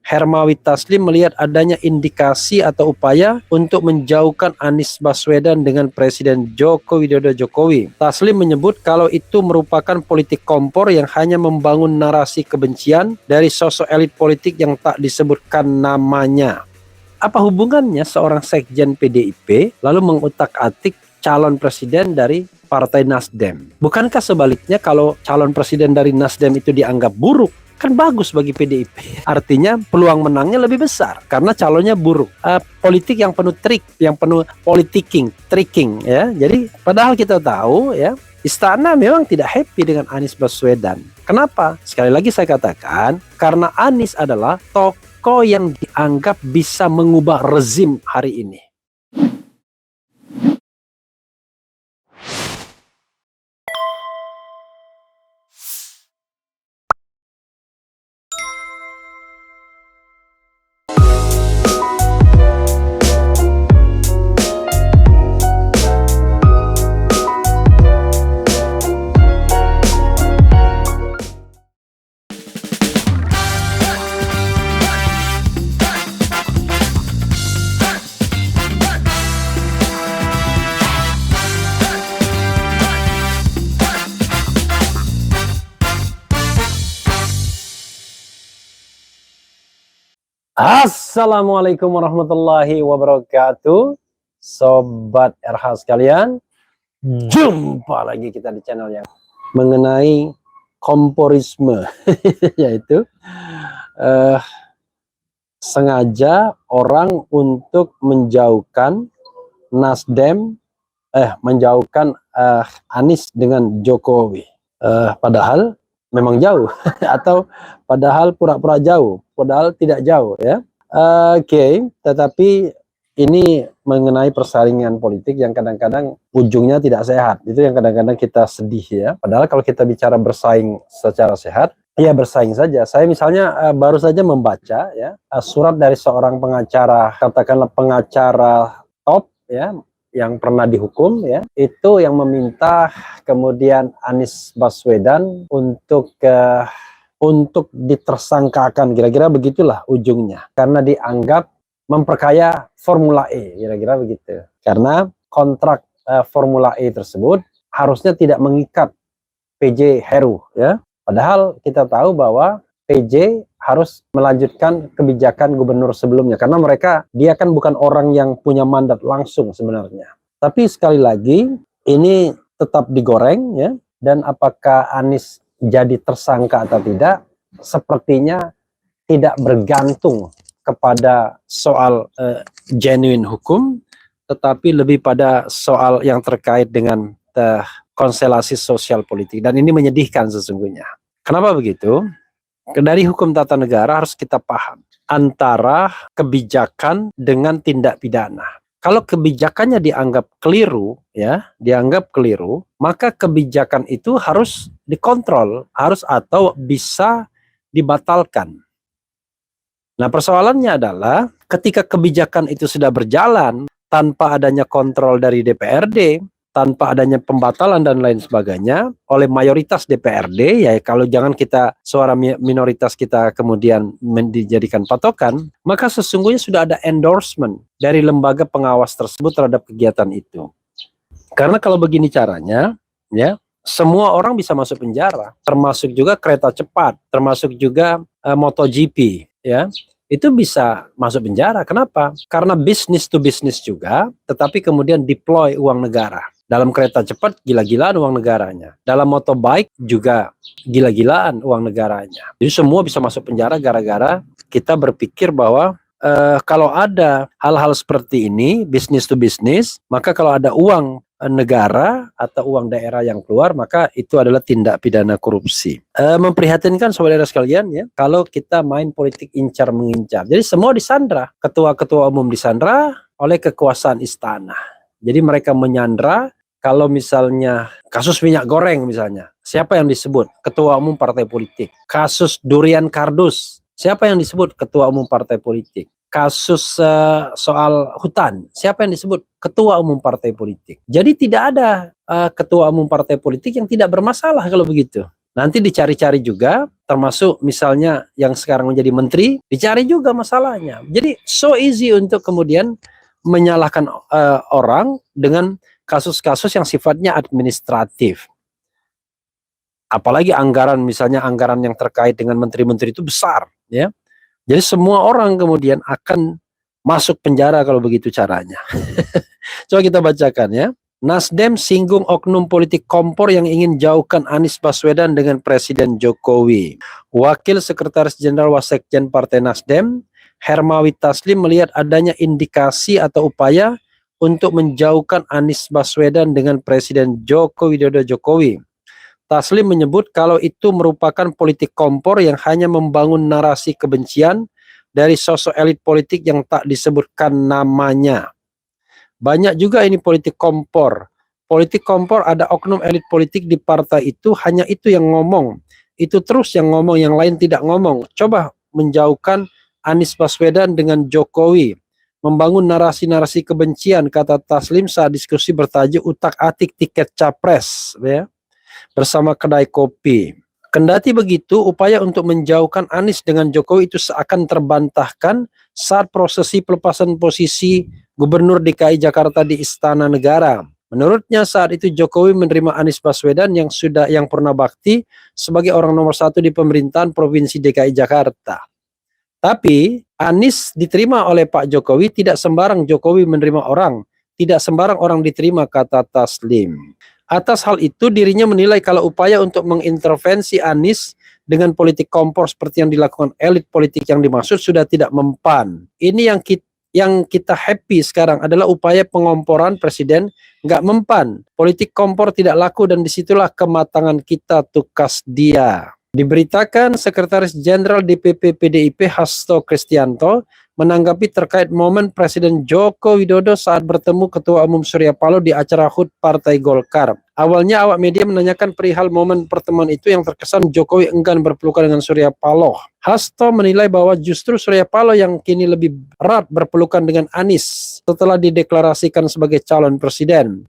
Hermawi Taslim melihat adanya indikasi atau upaya untuk menjauhkan Anies Baswedan dengan Presiden Joko Widodo Jokowi. Taslim menyebut kalau itu merupakan politik kompor yang hanya membangun narasi kebencian dari sosok elit politik yang tak disebutkan namanya. Apa hubungannya seorang sekjen PDIP lalu mengutak-atik calon presiden dari Partai Nasdem? Bukankah sebaliknya kalau calon presiden dari Nasdem itu dianggap buruk? Kan bagus bagi PDIP. Artinya peluang menangnya lebih besar karena calonnya buruk. Politik yang penuh trik, yang penuh tricking ya. Jadi padahal kita tahu ya, Istana memang tidak happy dengan Anies Baswedan. Kenapa? Sekali lagi saya katakan, karena Anies adalah tokoh yang dianggap bisa mengubah rezim hari ini. Assalamualaikum warahmatullahi wabarakatuh, Sobat RH sekalian. Jumpa lagi kita di channel yang mengenai komporisme, yaitu sengaja orang untuk menjauhkan Nasdem, menjauhkan Anies dengan Jokowi. Padahal memang jauh atau padahal pura-pura jauh, padahal tidak jauh ya. Oke, tetapi ini mengenai persaingan politik yang kadang-kadang ujungnya tidak sehat. Itu yang kadang-kadang kita sedih ya. Padahal kalau kita bicara bersaing secara sehat, ya bersaing saja. Saya misalnya baru saja membaca ya surat dari seorang pengacara, katakanlah pengacara top ya, yang pernah dihukum ya, itu yang meminta kemudian Anies Baswedan untuk ditersangkakan, kira-kira begitulah ujungnya, karena dianggap memperkaya Formula E, kira-kira begitu. Karena kontrak Formula E tersebut harusnya tidak mengikat PJ Heru ya. Padahal kita tahu bahwa PJ harus melanjutkan kebijakan gubernur sebelumnya, karena dia kan bukan orang yang punya mandat langsung sebenarnya. Tapi sekali lagi ini tetap digoreng ya, dan apakah Anies jadi tersangka atau tidak sepertinya tidak bergantung kepada soal genuine hukum, tetapi lebih pada soal yang terkait dengan konstelasi sosial politik, dan ini menyedihkan sesungguhnya. Kenapa begitu? Dari hukum tata negara harus kita paham antara kebijakan dengan tindak pidana. Kalau kebijakannya dianggap keliru ya, maka kebijakan itu harus dikontrol, harus atau bisa dibatalkan. Nah, persoalannya adalah ketika kebijakan itu sudah berjalan tanpa adanya kontrol dari DPRD, tanpa adanya pembatalan dan lain sebagainya oleh mayoritas DPRD, ya kalau jangan kita suara minoritas kita kemudian dijadikan patokan, maka sesungguhnya sudah ada endorsement dari lembaga pengawas tersebut terhadap kegiatan itu. Karena kalau begini caranya, ya semua orang bisa masuk penjara, termasuk juga kereta cepat, termasuk juga MotoGP, ya. Itu bisa masuk penjara. Kenapa? Karena bisnis to bisnis juga, tetapi kemudian deploy uang negara. Dalam kereta cepat gila-gilaan uang negaranya. Dalam motorbike juga gila-gilaan uang negaranya. Jadi semua bisa masuk penjara gara-gara kita berpikir bahwa kalau ada hal-hal seperti ini, bisnis to bisnis, maka kalau ada uang negara atau uang daerah yang keluar, maka itu adalah tindak pidana korupsi. Memprihatinkan saudara sekalian ya, kalau kita main politik incar mengincar. Jadi semua disandra, ketua-ketua umum disandra oleh kekuasaan istana. Jadi mereka menyandra. Kalau misalnya kasus minyak goreng misalnya, siapa yang disebut? Ketua umum partai politik. Kasus durian kardus, siapa yang disebut? Ketua umum partai politik. Kasus soal hutan, siapa yang disebut? Ketua umum partai politik. Jadi tidak ada ketua umum partai politik yang tidak bermasalah kalau begitu. Nanti dicari-cari juga termasuk misalnya yang sekarang menjadi menteri, dicari juga masalahnya. Jadi so easy untuk kemudian menyalahkan orang dengan kasus-kasus yang sifatnya administratif. Apalagi anggaran, misalnya anggaran yang terkait dengan menteri-menteri itu besar, ya. Jadi semua orang kemudian akan masuk penjara kalau begitu caranya. Coba kita bacakan ya. Nasdem singgung oknum politik kompor yang ingin jauhkan Anies Baswedan dengan Presiden Jokowi. Wakil Sekretaris Jenderal Wasekjen Partai Nasdem, Hermawi Taslim, melihat adanya indikasi atau upaya untuk menjauhkan Anies Baswedan dengan Presiden Joko Widodo Jokowi. Taslim menyebut kalau itu merupakan politik kompor yang hanya membangun narasi kebencian dari sosok elit politik yang tak disebutkan namanya. Banyak juga ini politik kompor. Politik kompor, ada oknum elit politik di partai itu, hanya itu yang ngomong. Itu terus yang ngomong, yang lain tidak ngomong. Coba menjauhkan Anies Baswedan dengan Jokowi. Membangun narasi-narasi kebencian, kata Taslim saat diskusi bertajuk utak-atik tiket capres, ya, bersama kedai kopi. Kendati begitu, upaya untuk menjauhkan Anies dengan Jokowi itu seakan terbantahkan saat prosesi pelepasan posisi Gubernur DKI Jakarta di Istana Negara. Menurutnya saat itu Jokowi menerima Anies Baswedan yang purna bakti sebagai orang nomor 1 di pemerintahan Provinsi DKI Jakarta. Tapi Anies diterima oleh Pak Jokowi, tidak sembarang Jokowi menerima orang, tidak sembarang orang diterima, kata Taslim. Atas hal itu dirinya menilai kalau upaya untuk mengintervensi Anies dengan politik kompor seperti yang dilakukan elit politik yang dimaksud sudah tidak mempan. Ini yang kita happy sekarang adalah upaya pengomporan presiden nggak mempan. Politik kompor tidak laku dan disitulah kematangan kita tukas dia. Diberitakan Sekretaris Jenderal DPP PDIP Hasto Kristianto menanggapi terkait momen Presiden Joko Widodo saat bertemu Ketua Umum Surya Paloh di acara HUT Partai Golkar. Awalnya awak media menanyakan perihal momen pertemuan itu yang terkesan Jokowi enggan berpelukan dengan Surya Paloh. Hasto menilai bahwa justru Surya Paloh yang kini lebih erat berpelukan dengan Anies setelah dideklarasikan sebagai calon presiden.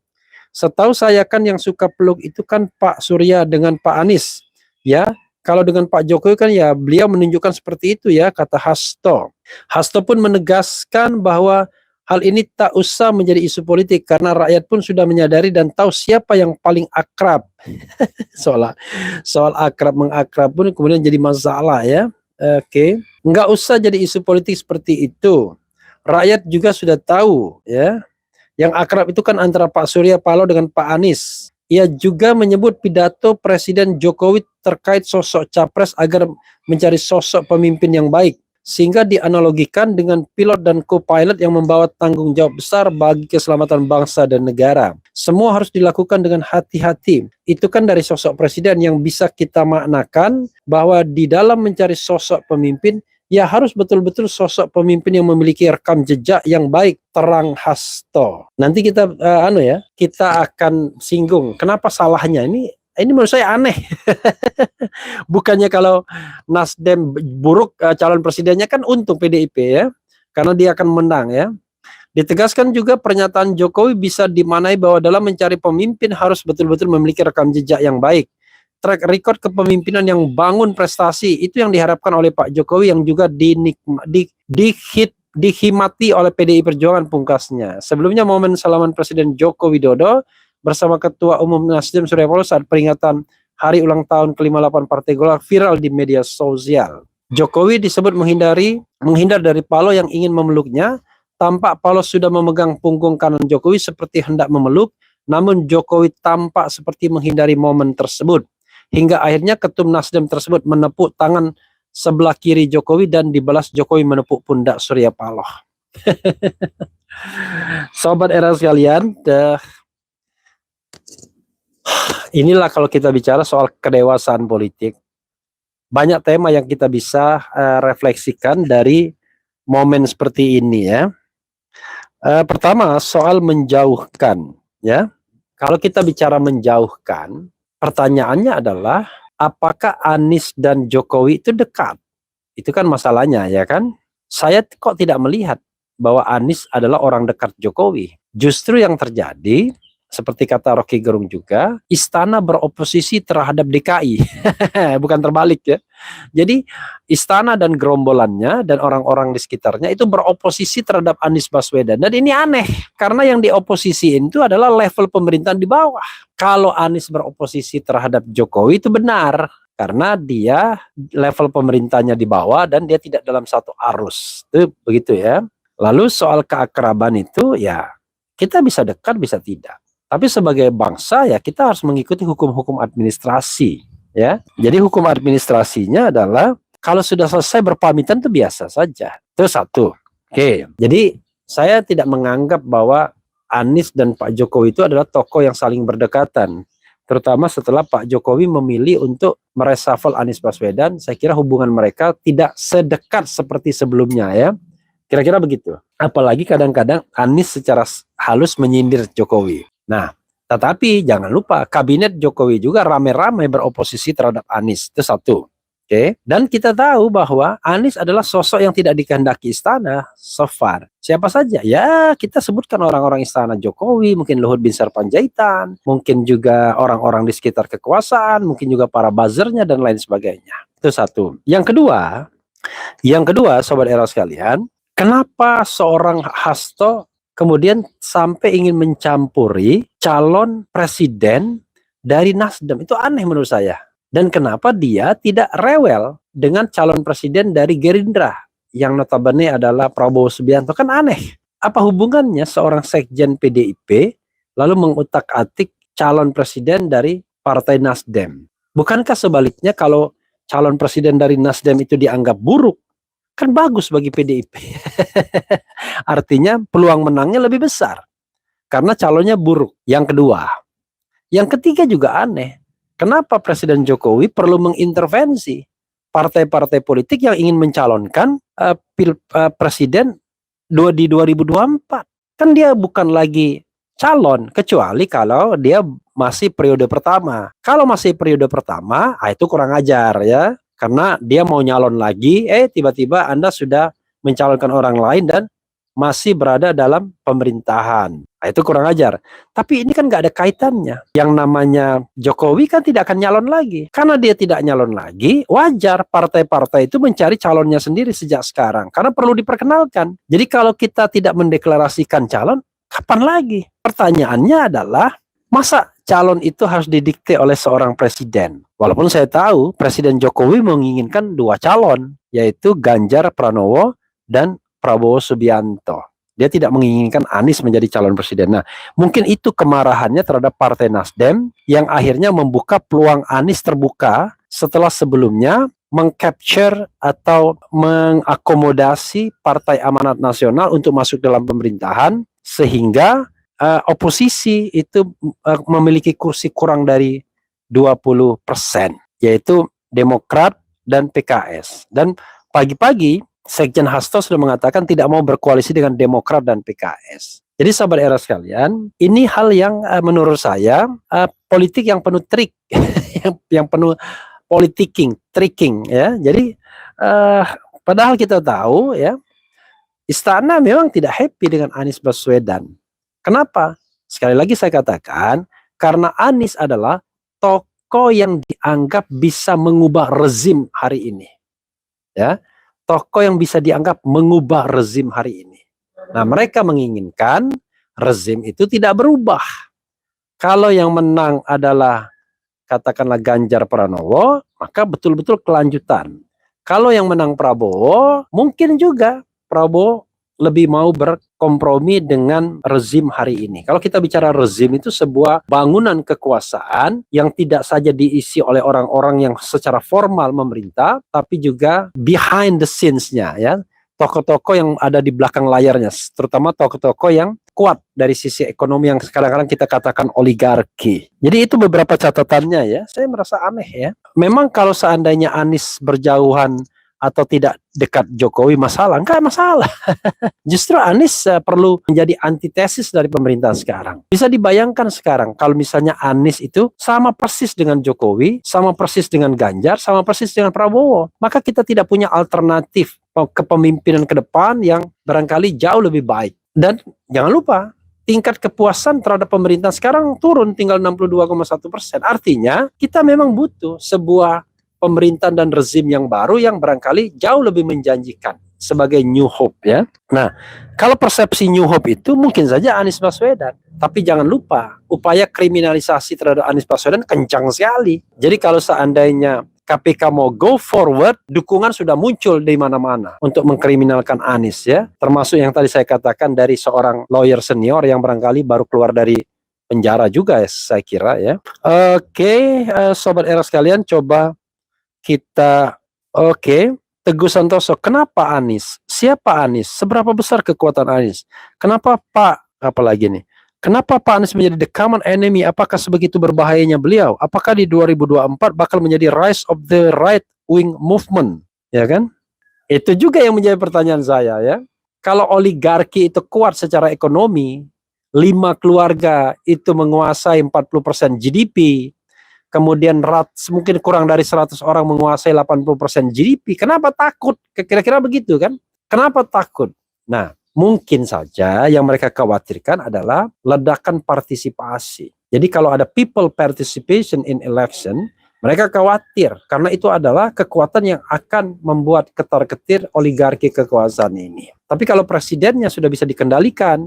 Setahu saya kan yang suka peluk itu kan Pak Surya dengan Pak Anies, ya. Kalau dengan Pak Jokowi kan ya beliau menunjukkan seperti itu ya, kata Hasto. Hasto pun menegaskan bahwa hal ini tak usah menjadi isu politik karena rakyat pun sudah menyadari dan tahu siapa yang paling akrab. soal akrab mengakrab pun kemudian jadi masalah ya. Oke. Nggak usah jadi isu politik seperti itu. Rakyat juga sudah tahu ya. Yang akrab itu kan antara Pak Surya Paloh dengan Pak Anies. Ia juga menyebut pidato Presiden Jokowi terkait sosok capres agar mencari sosok pemimpin yang baik, sehingga dianalogikan dengan pilot dan co-pilot yang membawa tanggung jawab besar bagi keselamatan bangsa dan negara. Semua harus dilakukan dengan hati-hati. Itu kan dari sosok presiden yang bisa kita maknakan bahwa di dalam mencari sosok pemimpin, ya harus betul-betul sosok pemimpin yang memiliki rekam jejak yang baik, terang Hasto. Nanti kita kita akan singgung kenapa salahnya ini menurut saya aneh. Bukannya kalau Nasdem buruk calon presidennya kan untung PDIP ya, karena dia akan menang ya. Ditegaskan juga pernyataan Jokowi bisa dimaknai bahwa dalam mencari pemimpin harus betul-betul memiliki rekam jejak yang baik. Track record kepemimpinan yang bangun prestasi itu yang diharapkan oleh Pak Jokowi yang juga dihimati oleh PDI Perjuangan, pungkasnya. Sebelumnya momen salaman Presiden Joko Widodo bersama Ketua Umum Nasdem Surya Paloh saat peringatan hari ulang tahun ke-58 Partai Golkar viral di media sosial. Jokowi disebut menghindar dari Paloh yang ingin memeluknya. Tampak Paloh sudah memegang punggung kanan Jokowi seperti hendak memeluk, namun Jokowi tampak seperti menghindari momen tersebut. Hingga akhirnya ketum Nasdem tersebut menepuk tangan sebelah kiri Jokowi dan dibalas Jokowi menepuk pundak Surya Paloh. Sobat era sekalian, inilah kalau kita bicara soal kedewasaan politik. Banyak tema yang kita bisa refleksikan dari momen seperti ini ya. Pertama soal menjauhkan ya. Kalau kita bicara menjauhkan, pertanyaannya adalah apakah Anies dan Jokowi itu dekat? Itu kan masalahnya ya kan. Saya kok tidak melihat bahwa Anies adalah orang dekat Jokowi. Justru yang terjadi seperti kata Rocky Gerung juga, istana beroposisi terhadap DKI. Bukan terbalik ya. Jadi istana dan gerombolannya dan orang-orang di sekitarnya itu beroposisi terhadap Anies Baswedan. Dan ini aneh, karena yang dioposisiin itu adalah level pemerintahan di bawah. Kalau Anies beroposisi terhadap Jokowi itu benar, karena dia level pemerintahnya di bawah dan dia tidak dalam satu arus. Itu begitu ya. Lalu soal keakraban itu ya kita bisa dekat bisa tidak. Tapi sebagai bangsa ya kita harus mengikuti hukum-hukum administrasi ya. Jadi hukum administrasinya adalah kalau sudah selesai berpamitan itu biasa saja. Itu satu. Oke. Jadi saya tidak menganggap bahwa Anies dan Pak Jokowi itu adalah tokoh yang saling berdekatan. Terutama setelah Pak Jokowi memilih untuk mereshuffle Anies Baswedan, saya kira hubungan mereka tidak sedekat seperti sebelumnya ya. Kira-kira begitu. Apalagi kadang-kadang Anies secara halus menyindir Jokowi. Nah, tetapi jangan lupa kabinet Jokowi juga rame-rame beroposisi terhadap Anies. Itu satu. Oke. Dan kita tahu bahwa Anies adalah sosok yang tidak dikehendaki istana so far. Siapa saja? Ya, kita sebutkan orang-orang istana Jokowi, mungkin Luhut Binsar Panjaitan, mungkin juga orang-orang di sekitar kekuasaan, mungkin juga para buzzernya dan lain sebagainya. Itu satu. Yang kedua, sobat era sekalian, kenapa seorang Hasto kemudian sampai ingin mencampuri calon presiden dari Nasdem? Itu aneh menurut saya. Dan kenapa dia tidak rewel dengan calon presiden dari Gerindra yang notabene adalah Prabowo Subianto? Kan aneh. Apa hubungannya seorang sekjen PDIP lalu mengutak-atik calon presiden dari Partai Nasdem? Bukankah sebaliknya kalau calon presiden dari Nasdem itu dianggap buruk, kan bagus bagi PDIP. Artinya peluang menangnya lebih besar karena calonnya buruk. Yang kedua. Yang ketiga juga aneh. Kenapa Presiden Jokowi perlu mengintervensi partai-partai politik yang ingin mencalonkan presiden di 2024? Kan dia bukan lagi calon, kecuali kalau dia masih periode pertama. Kalau masih periode pertama, itu kurang ajar ya. Karena dia mau nyalon lagi, tiba-tiba Anda sudah mencalonkan orang lain dan masih berada dalam pemerintahan. Itu kurang ajar. Tapi ini kan nggak ada kaitannya. Yang namanya Jokowi kan tidak akan nyalon lagi. Karena dia tidak nyalon lagi, wajar partai-partai itu mencari calonnya sendiri sejak sekarang. Karena perlu diperkenalkan. Jadi kalau kita tidak mendeklarasikan calon, kapan lagi? Pertanyaannya adalah, masa calon itu harus didikte oleh seorang presiden? Walaupun saya tahu Presiden Jokowi menginginkan dua calon, yaitu Ganjar Pranowo dan Prabowo Subianto. Dia tidak menginginkan Anies menjadi calon presiden. Nah, mungkin itu kemarahannya terhadap Partai Nasdem yang akhirnya membuka peluang Anies terbuka setelah sebelumnya mengcapture atau mengakomodasi Partai Amanat Nasional untuk masuk dalam pemerintahan sehingga oposisi itu memiliki kursi kurang dari 20%, yaitu Demokrat dan PKS. Dan pagi-pagi Sekjen Hasto sudah mengatakan tidak mau berkoalisi dengan Demokrat dan PKS. Jadi sahabat era sekalian, ini hal yang menurut saya politik yang penuh trik, yang penuh politicking, tricking ya. Jadi padahal kita tahu ya, istana memang tidak happy dengan Anies Baswedan. Kenapa? Sekali lagi saya katakan, karena Anies adalah tokoh yang dianggap bisa mengubah rezim hari ini. Ya. Tokoh yang bisa dianggap mengubah rezim hari ini. Nah, mereka menginginkan rezim itu tidak berubah. Kalau yang menang adalah katakanlah Ganjar Pranowo, maka betul-betul kelanjutan. Kalau yang menang Prabowo, mungkin juga Prabowo lebih mau berkompromi dengan rezim hari ini. Kalau kita bicara rezim itu sebuah bangunan kekuasaan yang tidak saja diisi oleh orang-orang yang secara formal memerintah, tapi juga behind the scenes-nya ya. Tokoh-tokoh yang ada di belakang layarnya, terutama tokoh-tokoh yang kuat dari sisi ekonomi yang kadang-kadang kita katakan oligarki. Jadi itu beberapa catatannya ya. Saya merasa aneh ya. Memang kalau seandainya Anies berjauhan atau tidak dekat Jokowi masalah? Enggak masalah. Justru Anies perlu menjadi antitesis dari pemerintahan sekarang. Bisa dibayangkan sekarang kalau misalnya Anies itu sama persis dengan Jokowi, sama persis dengan Ganjar, sama persis dengan Prabowo. Maka kita tidak punya alternatif kepemimpinan ke depan yang barangkali jauh lebih baik. Dan jangan lupa, tingkat kepuasan terhadap pemerintah sekarang turun tinggal 62,1%. Artinya kita memang butuh sebuah pemerintahan dan rezim yang baru yang barangkali jauh lebih menjanjikan sebagai new hope ya. Nah, kalau persepsi new hope itu mungkin saja Anies Baswedan, tapi jangan lupa upaya kriminalisasi terhadap Anies Baswedan kencang sekali. Jadi kalau seandainya KPK mau go forward, dukungan sudah muncul di mana-mana untuk mengkriminalkan Anies ya. Termasuk yang tadi saya katakan dari seorang lawyer senior yang barangkali baru keluar dari penjara juga ya, saya kira ya. Oke, Sobat Era sekalian, coba kita Teguh Santoso, kenapa Anies? Siapa Anies? Seberapa besar kekuatan Anies? Kenapa Pak? Apalagi nih? Kenapa Pak Anies menjadi the common enemy? Apakah sebegitu berbahayanya beliau? Apakah di 2024 bakal menjadi rise of the right wing movement? Ya kan? Itu juga yang menjadi pertanyaan saya ya. Kalau oligarki itu kuat secara ekonomi, 5 keluarga itu menguasai 40% GDP, kemudian mungkin kurang dari 100 orang menguasai 80% GDP, kenapa takut? Kira-kira begitu kan? Kenapa takut? Nah, mungkin saja yang mereka khawatirkan adalah ledakan partisipasi. Jadi kalau ada people participation in election, mereka khawatir karena itu adalah kekuatan yang akan membuat ketar-ketir oligarki kekuasaan ini. Tapi kalau presidennya sudah bisa dikendalikan,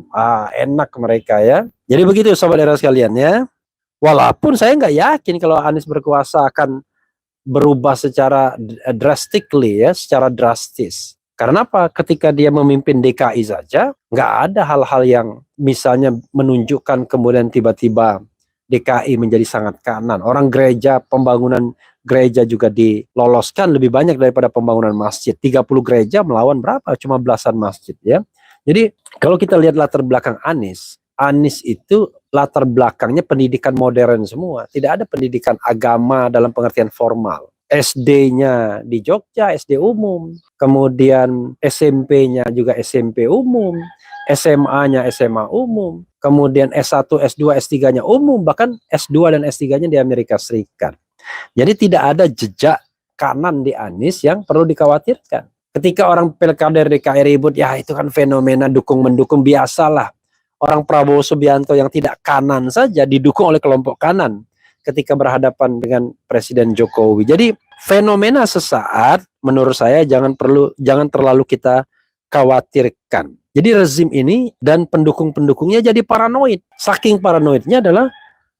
enak mereka ya. Jadi begitu Sobat Era sekalian ya. Walaupun saya nggak yakin kalau Anies berkuasa akan berubah secara drastically ya, secara drastis. Karena apa? Ketika dia memimpin DKI saja, nggak ada hal-hal yang misalnya menunjukkan kemudian tiba-tiba DKI menjadi sangat kanan. Orang gereja, pembangunan gereja juga diloloskan lebih banyak daripada pembangunan masjid. 30 gereja melawan berapa? Cuma belasan masjid ya. Jadi kalau kita lihat latar belakang Anies itu latar belakangnya pendidikan modern semua. Tidak ada pendidikan agama dalam pengertian formal. SD-nya di Jogja, SD umum. Kemudian SMP-nya juga SMP umum. SMA-nya SMA umum. Kemudian S1, S2, S3-nya umum. Bahkan S2 dan S3-nya di Amerika Serikat. Jadi tidak ada jejak kanan di Anies yang perlu dikhawatirkan. Ketika orang pilkada DKI ribut, ya itu kan fenomena dukung-mendukung, biasalah. Orang Prabowo Subianto yang tidak kanan saja didukung oleh kelompok kanan ketika berhadapan dengan Presiden Jokowi. Jadi fenomena sesaat menurut saya jangan terlalu kita khawatirkan. Jadi rezim ini dan pendukung-pendukungnya jadi paranoid. Saking paranoidnya adalah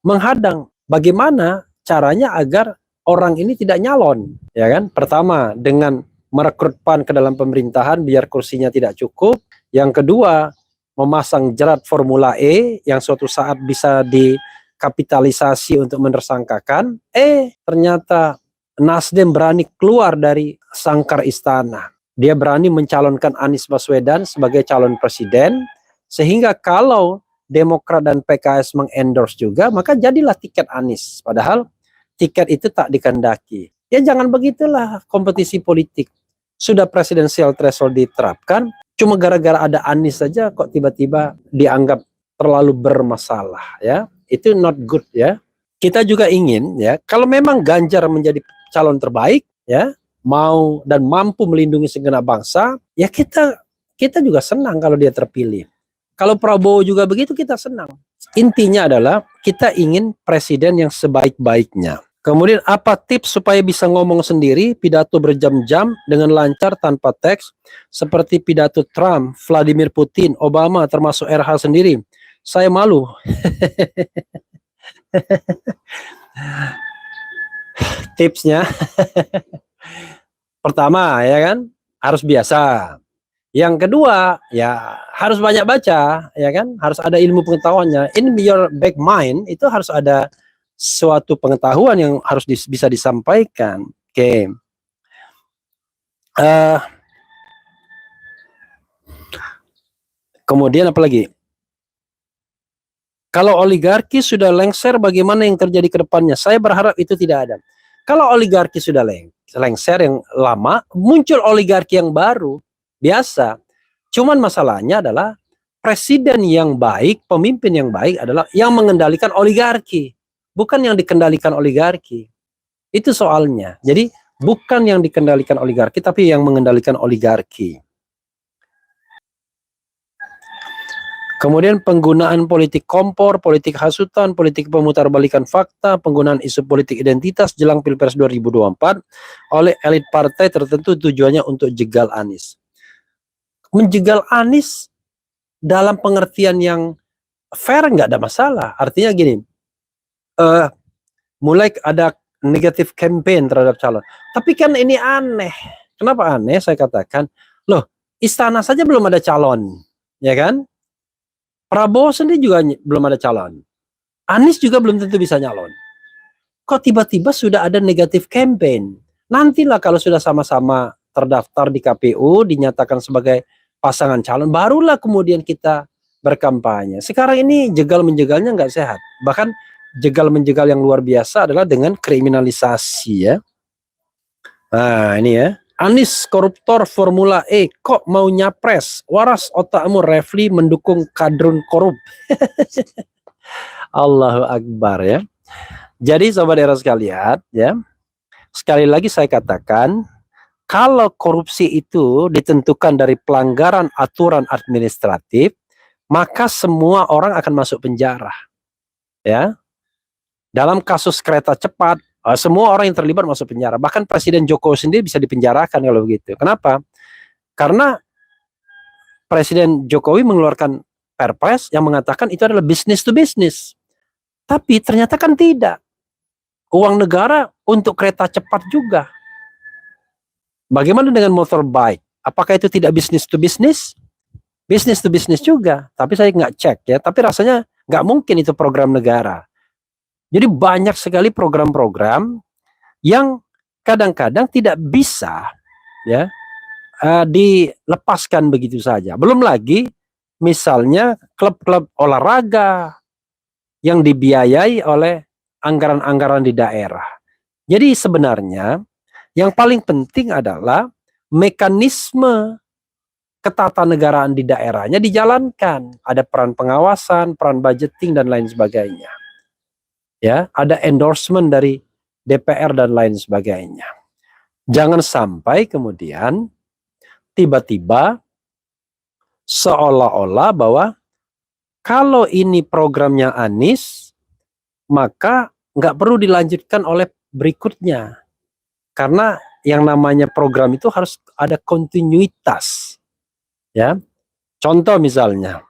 menghadang. Bagaimana caranya agar orang ini tidak nyalon, ya kan? Pertama, dengan merekrut PAN ke dalam pemerintahan biar kursinya tidak cukup. Yang kedua, memasang jerat Formula E yang suatu saat bisa dikapitalisasi untuk menersangkakan. Ternyata Nasdem berani keluar dari sangkar istana. Dia berani mencalonkan Anies Baswedan sebagai calon presiden, sehingga kalau Demokrat dan PKS mengendorse juga, maka jadilah tiket Anies. Padahal tiket itu tak dikehendaki. Ya jangan begitulah kompetisi politik. Sudah presidensial threshold diterapkan, cuma gara-gara ada Anies saja kok tiba-tiba dianggap terlalu bermasalah ya. Itu not good ya. Kita juga ingin ya, kalau memang Ganjar menjadi calon terbaik ya, mau dan mampu melindungi segenap bangsa, ya kita juga senang kalau dia terpilih. Kalau Prabowo juga begitu, kita senang. Intinya adalah kita ingin presiden yang sebaik-baiknya. Kemudian apa tips supaya bisa ngomong sendiri, pidato berjam-jam dengan lancar tanpa teks, seperti pidato Trump, Vladimir Putin, Obama, termasuk RH sendiri. Saya malu. Tipsnya, pertama ya kan, harus biasa. Yang kedua, ya harus banyak baca, ya kan? Harus ada ilmu pengetahuannya. In your back mind itu harus ada suatu pengetahuan yang harus bisa disampaikan. Oke. Kemudian apa lagi? Kalau oligarki sudah lengser, bagaimana yang terjadi ke depannya? Saya berharap itu tidak ada. Kalau oligarki sudah lengser yang lama, muncul oligarki yang baru. Biasa. Cuman masalahnya adalah presiden yang baik, pemimpin yang baik adalah yang mengendalikan oligarki, bukan yang dikendalikan oligarki. Itu soalnya. Jadi bukan yang dikendalikan oligarki, tapi yang mengendalikan oligarki. Kemudian penggunaan politik kompor, politik hasutan, politik pemutarbalikan fakta, penggunaan isu politik identitas jelang Pilpres 2024 oleh elit partai tertentu tujuannya untuk jegal Anies. Menjegal Anies dalam pengertian yang fair nggak ada masalah. Artinya gini, mulai ada negatif campaign terhadap calon. Tapi kan ini aneh. Kenapa aneh? Saya katakan, loh, istana saja belum ada calon, ya kan? Prabowo sendiri juga belum ada calon. Anies juga belum tentu bisa nyalon. Kok tiba-tiba sudah ada negatif campaign? Nantilah kalau sudah sama-sama terdaftar di KPU, dinyatakan sebagai pasangan calon, barulah kemudian kita berkampanye. Sekarang ini jegal-menjegalnya nggak sehat. Bahkan jegal-menjegal yang luar biasa adalah dengan kriminalisasi ya. Nah ini ya. Anies koruptor Formula E kok mau nyapres? Waras otakmu, Refli mendukung kadrun korup. Allahu Akbar ya. Jadi sobat era sekalian ya. Sekali lagi saya katakan, kalau korupsi itu ditentukan dari pelanggaran aturan administratif, maka semua orang akan masuk penjara. Ya. Dalam kasus kereta cepat, semua orang yang terlibat masuk penjara. Bahkan Presiden Jokowi sendiri bisa dipenjarakan kalau begitu. Kenapa? Karena Presiden Jokowi mengeluarkan Perpres yang mengatakan itu adalah business to business. Tapi ternyata kan tidak. Uang negara untuk kereta cepat juga. Bagaimana dengan motorbike? Apakah itu tidak business to business? Business to business juga. Tapi saya nggak cek ya. Tapi rasanya nggak mungkin itu program negara. Jadi banyak sekali program-program yang kadang-kadang tidak bisa ya dilepaskan begitu saja. Belum lagi misalnya klub-klub olahraga yang dibiayai oleh anggaran-anggaran di daerah. Jadi sebenarnya yang paling penting adalah mekanisme ketatanegaraan di daerahnya dijalankan. Ada peran pengawasan, peran budgeting dan lain sebagainya. Ya, ada endorsement dari DPR dan lain sebagainya. Jangan sampai kemudian tiba-tiba seolah-olah bahwa kalau ini programnya Anies, maka nggak perlu dilanjutkan oleh berikutnya. Karena yang namanya program itu harus ada kontinuitas. Ya, contoh misalnya,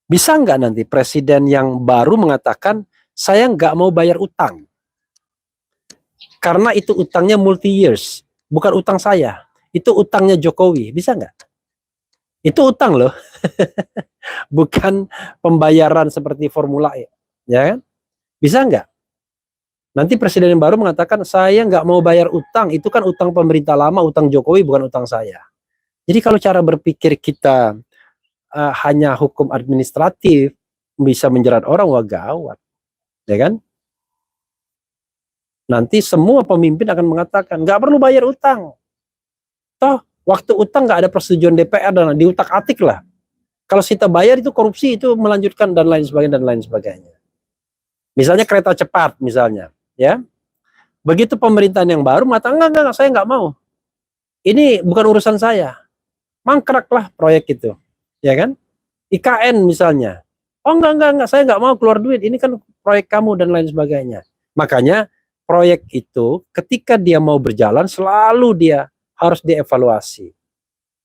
bisa nggak nanti presiden yang baru mengatakan saya nggak mau bayar utang karena itu utangnya multi years, bukan utang saya, itu utangnya Jokowi, bisa nggak? Itu utang loh, bukan pembayaran seperti Formula E, ya kan? Bisa nggak? Nanti presiden yang baru mengatakan saya nggak mau bayar utang, itu kan utang pemerintah lama, utang Jokowi bukan utang saya. Jadi kalau cara berpikir kita hanya hukum administratif bisa menjerat orang, wah gawat. Ya kan? Nanti semua pemimpin akan mengatakan nggak perlu bayar utang. Toh waktu utang nggak ada persetujuan DPR dan diutak-atik lah. Kalau kita bayar itu korupsi, itu melanjutkan dan lain sebagainya dan lain sebagainya. Misalnya kereta cepat misalnya, ya. Begitu pemerintahan yang baru mengatakan enggak, saya nggak mau. Ini bukan urusan saya. Mangkraklah proyek itu, ya kan? IKN misalnya. Oh enggak, saya nggak mau keluar duit. Ini kan proyek kamu dan lain sebagainya. Makanya proyek itu ketika dia mau berjalan selalu dia harus dievaluasi.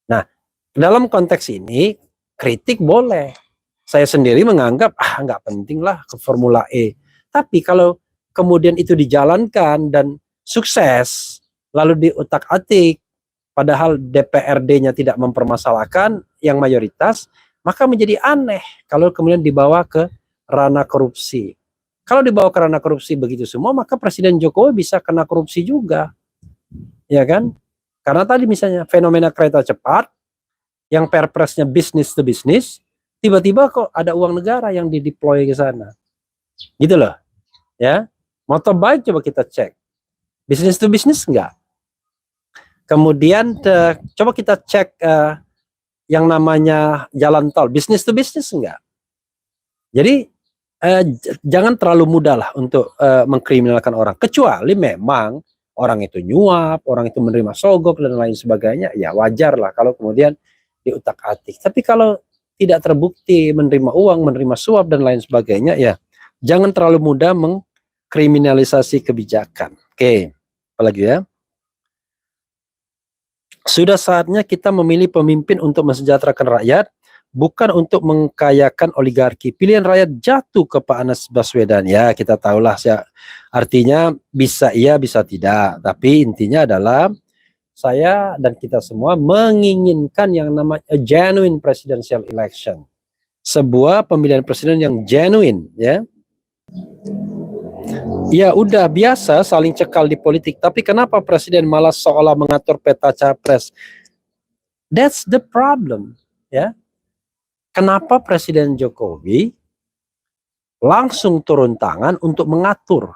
Nah, dalam konteks ini kritik boleh. Saya sendiri menganggap nggak penting lah ke Formula E. Tapi kalau kemudian itu dijalankan dan sukses, lalu diutak-atik, padahal DPRD-nya tidak mempermasalahkan yang mayoritas, maka menjadi aneh kalau kemudian dibawa ke ranah korupsi. Kalau dibawa ke ranah korupsi begitu semua, maka Presiden Jokowi bisa kena korupsi juga. Ya kan? Karena tadi misalnya fenomena kereta cepat, yang perpresnya business to business, tiba-tiba kok ada uang negara yang dideploy ke sana. Gitu loh. Ya. Motorbike coba kita cek. Business to business enggak? Kemudian coba kita cek yang namanya jalan tol, business to business enggak? Jadi jangan terlalu mudah lah untuk mengkriminalkan orang, kecuali memang orang itu nyuap, orang itu menerima sogok dan lain sebagainya, ya wajar lah kalau kemudian diutak-atik. Tapi kalau tidak terbukti menerima uang, menerima suap dan lain sebagainya, ya jangan terlalu mudah mengkriminalisasi kebijakan. Oke, apalagi ya? Sudah saatnya kita memilih pemimpin untuk mensejahterakan rakyat, bukan untuk mengkayakan oligarki. Pilihan rakyat jatuh ke Pak Anies Baswedan. Ya, kita tahulah, artinya bisa iya, bisa tidak. Tapi intinya adalah saya dan kita semua menginginkan yang namanya a genuine presidential election. Sebuah pemilihan presiden yang genuine, ya. Ya udah biasa saling cekal di politik, tapi kenapa presiden malah seolah mengatur peta capres? That's the problem, ya. Kenapa Presiden Jokowi langsung turun tangan untuk mengatur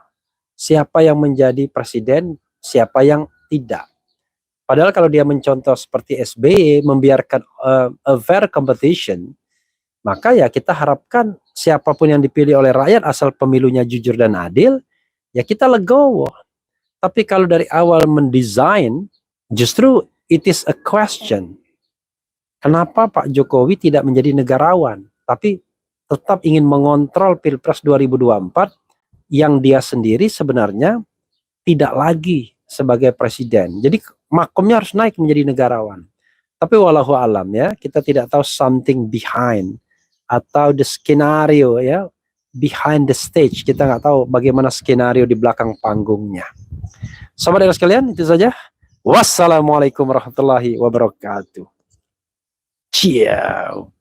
siapa yang menjadi presiden, siapa yang tidak? Padahal kalau dia mencontoh seperti SBY, membiarkan a fair competition, maka ya kita harapkan siapapun yang dipilih oleh rakyat asal pemilunya jujur dan adil, ya kita legowo. Tapi kalau dari awal mendesain, justru it is a question. Kenapa Pak Jokowi tidak menjadi negarawan, tapi tetap ingin mengontrol Pilpres 2024 yang dia sendiri sebenarnya tidak lagi sebagai presiden. Jadi makomnya harus naik menjadi negarawan. Tapi walau alam, ya, kita tidak tahu something behind atau the skenario, ya, behind the stage. Kita nggak tahu bagaimana skenario di belakang panggungnya. Sobat sekalian, itu saja. Wassalamualaikum warahmatullahi wabarakatuh. Ciao.